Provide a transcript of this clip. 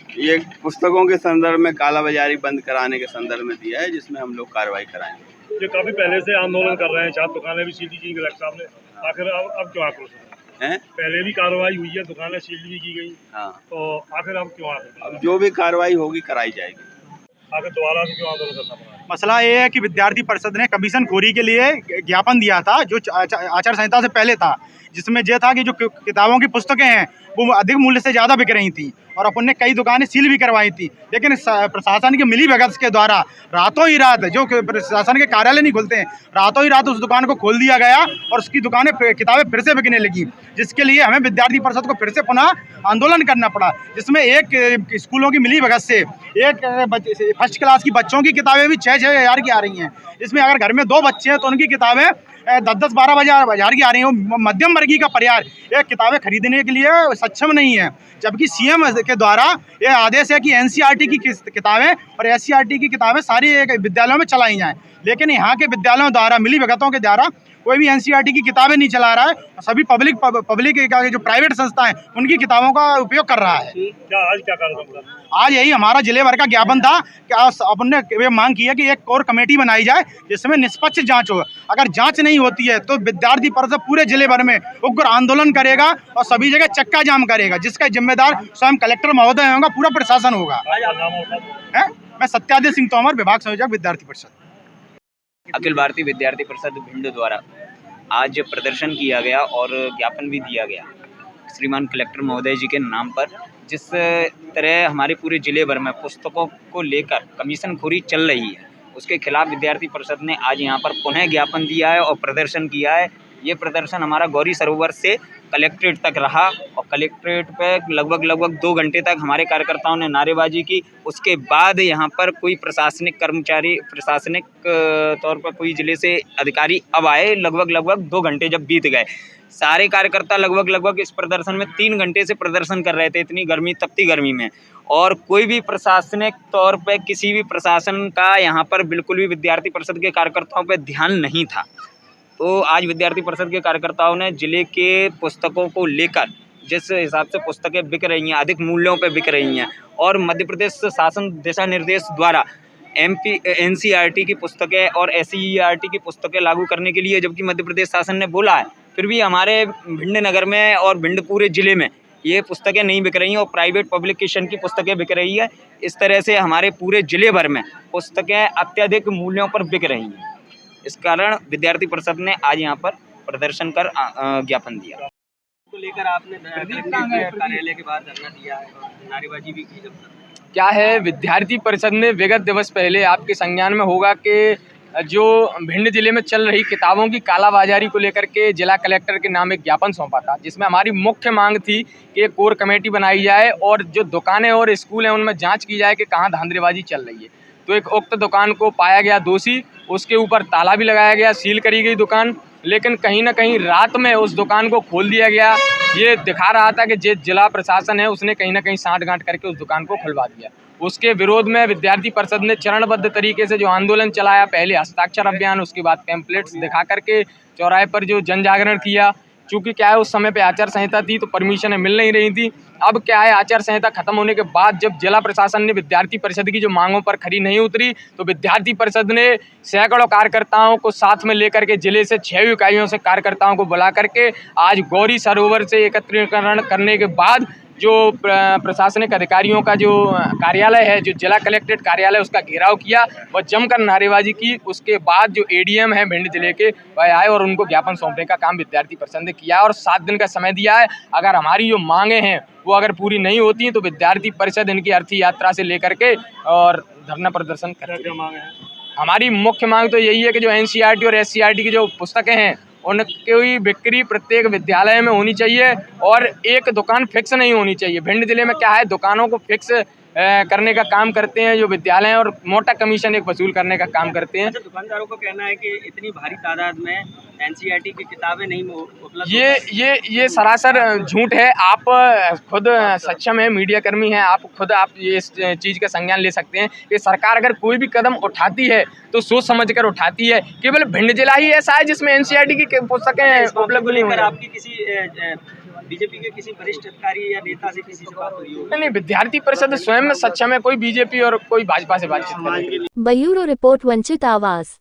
ये पुस्तकों के संदर्भ में कालाबाजारी बंद कराने के संदर्भ में दिया है, जिसमें हम लोग कार्रवाई कराएंगे। ये काफी पहले से आंदोलन कर रहे हैं, 4 दुकानें भी सील की कलेक्टर साहब ने, आखिर अब क्यों आक्रोश है? पहले भी कार्रवाई हुई है, दुकानें सील भी की गई, हाँ, तो आखिर अब क्यों आक्रोश? अब जो भी कार्रवाई होगी कराई जाएगी। आखिर दोबारा से क्यों आंदोलन करना पड़ा? मसला ये है कि विद्यार्थी परिषद ने कमीशन खोरी के लिए ज्ञापन दिया था, जो आचार संहिता से पहले था, जिसमें यह था कि जो किताबों की पुस्तकें हैं वो अधिक मूल्य से ज़्यादा बिक रही थी और अपन ने कई दुकानें सील भी करवाई थी। लेकिन प्रशासन की मिलीभगत के द्वारा रातों ही रात, जो प्रशासन के कार्यालय नहीं खुलते हैं, रातों ही रात उस दुकान को खोल दिया गया और उसकी दुकानें किताबें फिर से बिकने लगी, जिसके लिए हमें विद्यार्थी परिषद को फिर से पुनः आंदोलन करना पड़ा। जिसमें एक स्कूलों की मिलीभगत से एक फर्स्ट क्लास की बच्चों की किताबें भी 6-6 हज़ार की आ रही हैं। इसमें अगर घर में 2 बच्चे हैं तो उनकी किताबें 10-10, 12 हज़ार की आ रही हैं। मध्यम वर्गीय का परिवार ये किताबें खरीदने के लिए सक्षम नहीं है, जबकि सीएम के द्वारा ये आदेश है कि एनसीईआरटी की किताबें और एससीईआरटी की किताबें सारी विद्यालयों में चलाई जाएं। लेकिन यहाँ के विद्यालयों द्वारा मिलीभगतों के द्वारा कोई भी एनसीईआरटी की किताबें नहीं चला रहा है, सभी पब्लिक जो प्राइवेट संस्था है उनकी किताबों का उपयोग कर रहा है। आज क्या कार्यक्रम? आज यही हमारा जिले भर का ज्ञापन था कि अपन ने ये मांग की है कि एक कोर कमेटी बनाई जाए जिसमें निष्पक्ष जांच हो। अगर जांच नहीं होती है तो विद्यार्थी परिषद पूरे जिले भर में उग्र आंदोलन करेगा और सभी जगह चक्का जाम करेगा, जिसका जिम्मेदार स्वयं कलेक्टर महोदय होगा, पूरा प्रशासन होगा। मैं सत्यादेव सिंह तोमर, विभाग संयोजक विद्यार्थी परिषद। अखिल भारतीय विद्यार्थी परिषद भिंड द्वारा आज प्रदर्शन किया गया और ज्ञापन भी दिया गया श्रीमान कलेक्टर महोदय जी के नाम पर। जिस तरह हमारे पूरे जिले भर में पुस्तकों को लेकर कमीशनखोरी चल रही है, उसके खिलाफ विद्यार्थी परिषद ने आज यहाँ पर पुनः ज्ञापन दिया है और प्रदर्शन किया है। ये प्रदर्शन हमारा गौरी सरोवर से कलेक्ट्रेट तक रहा और कलेक्ट्रेट पे लगभग 2 घंटे तक हमारे कार्यकर्ताओं ने नारेबाजी की। उसके बाद यहाँ पर कोई प्रशासनिक कर्मचारी, प्रशासनिक तौर पर कोई जिले से अधिकारी अब आए। लगभग 2 घंटे जब बीत गए, सारे कार्यकर्ता लगभग इस प्रदर्शन में 3 घंटे से प्रदर्शन कर रहे थे, इतनी गर्मी, तपती गर्मी में, और कोई भी प्रशासनिक तौर पे किसी भी प्रशासन का यहाँ पर बिल्कुल भी विद्यार्थी परिषद के कार्यकर्ताओं पे ध्यान नहीं था। तो आज विद्यार्थी परिषद के कार्यकर्ताओं ने जिले के पुस्तकों को लेकर, जिस हिसाब से पुस्तकें बिक रही हैं, अधिक मूल्यों पे बिक रही हैं, और मध्य प्रदेश शासन दिशा निर्देश द्वारा एनसीईआरटी की पुस्तकें और एससीईआरटी की पुस्तकें लागू करने के लिए, जबकि मध्य प्रदेश शासन ने बोला है, फिर भी हमारे भिंड नगर में और भिंड पूरे ज़िले में ये पुस्तकें नहीं बिक रही हैं और प्राइवेट पब्लिकेशन की पुस्तकें बिक रही है। इस तरह से हमारे पूरे ज़िले भर में पुस्तकें अत्यधिक मूल्यों पर बिक रही हैं। इस कारण विद्यार्थी परिषद ने आज यहाँ पर प्रदर्शन कर ज्ञापन दिया। तो लेकर आपने कार्यालय के बाहर धरना दिया है और नारेबाजी भी की। क्या है, विद्यार्थी परिषद ने विगत दिवस पहले आपके संज्ञान में होगा कि जो भिंड जिले में चल रही किताबों की कालाबाजारी को लेकर के जिला कलेक्टर के नाम एक ज्ञापन सौंपा था, जिसमें हमारी मुख्य मांग थी कि एक कोर कमेटी बनाई जाए और जो दुकानें और स्कूल हैं उनमें जांच की जाए कि कहाँ धांधलीबाजी चल रही है। तो एक उक्त दुकान को पाया गया दोषी, उसके ऊपर ताला भी लगाया गया, सील करी गई दुकान, लेकिन कहीं ना कहीं रात में उस दुकान को खोल दिया गया। ये दिखा रहा था कि जो जिला प्रशासन है उसने कहीं ना कहीं साँठ-गांठ करके उस दुकान को खुलवा दिया। उसके विरोध में विद्यार्थी परिषद ने चरणबद्ध तरीके से जो आंदोलन चलाया, पहले हस्ताक्षर अभियान, उसके बाद पैम्पलेट्स दिखा करके चौराहे पर जो जन जागरण किया। चूँकि क्या है, उस समय पे आचार संहिता थी तो परमिशनें मिल नहीं रही थी। अब क्या है, आचार संहिता खत्म होने के बाद जब जिला प्रशासन ने विद्यार्थी परिषद की जो मांगों पर खरी नहीं उतरी, तो विद्यार्थी परिषद ने सैकड़ों कार्यकर्ताओं को साथ में लेकर के जिले से 6 इकाइयों से कार्यकर्ताओं को बुला करके आज गौरी सरोवर से एकत्रीकरण करने के बाद जो प्रशासनिक अधिकारियों का जो कार्यालय है, जो जिला कलेक्ट्रेट कार्यालय, उसका घेराव किया और जमकर नारेबाजी की। उसके बाद जो एडीएम है भिंड जिले के, वह आए और उनको ज्ञापन सौंपने का काम विद्यार्थी परिषद ने किया और 7 दिन का समय दिया है। अगर हमारी जो मांगे हैं वो अगर पूरी नहीं होती हैं तो विद्यार्थी परिषद इनकी अर्थी यात्रा से लेकर के और धरना प्रदर्शन करेगी। हमारी मुख्य मांग तो यही है कि जो एनसीईआरटी और एससीईआरटी की जो पुस्तकें हैं उनकी बिक्री प्रत्येक विद्यालय में होनी चाहिए और एक दुकान फिक्स नहीं होनी चाहिए। भिंड जिले में क्या है, दुकानों को फिक्स करने का काम करते हैं जो विद्यालय, और मोटा कमीशन एक वसूल करने का काम करते हैं। अच्छा, दुकानदारों को कहना है कि इतनी भारी तादाद में एनसीईआरटी की किताबें नहीं उपलब्ध। ये सरासर झूठ है। आप खुद सक्षम है, मीडिया कर्मी हैं, आप खुद ये इस चीज़ का संज्ञान ले सकते हैं कि सरकार अगर कोई भी कदम उठाती है तो सोच समझ कर उठाती है। केवल भिंड जिला ही ऐसा है जिसमें एनसीईआरटी की पुस्तकें उपलब्ध नहीं हो। आपकी किसी बीजेपी के किसी वरिष्ठ अधिकारी या नेता से किसी से बात हुई हो? नहीं, विद्यार्थी परिषद स्वयं में सक्षम है, कोई बीजेपी और कोई भाजपा से बातचीत करे। ब्यूरो रिपोर्ट, वंचित आवाज।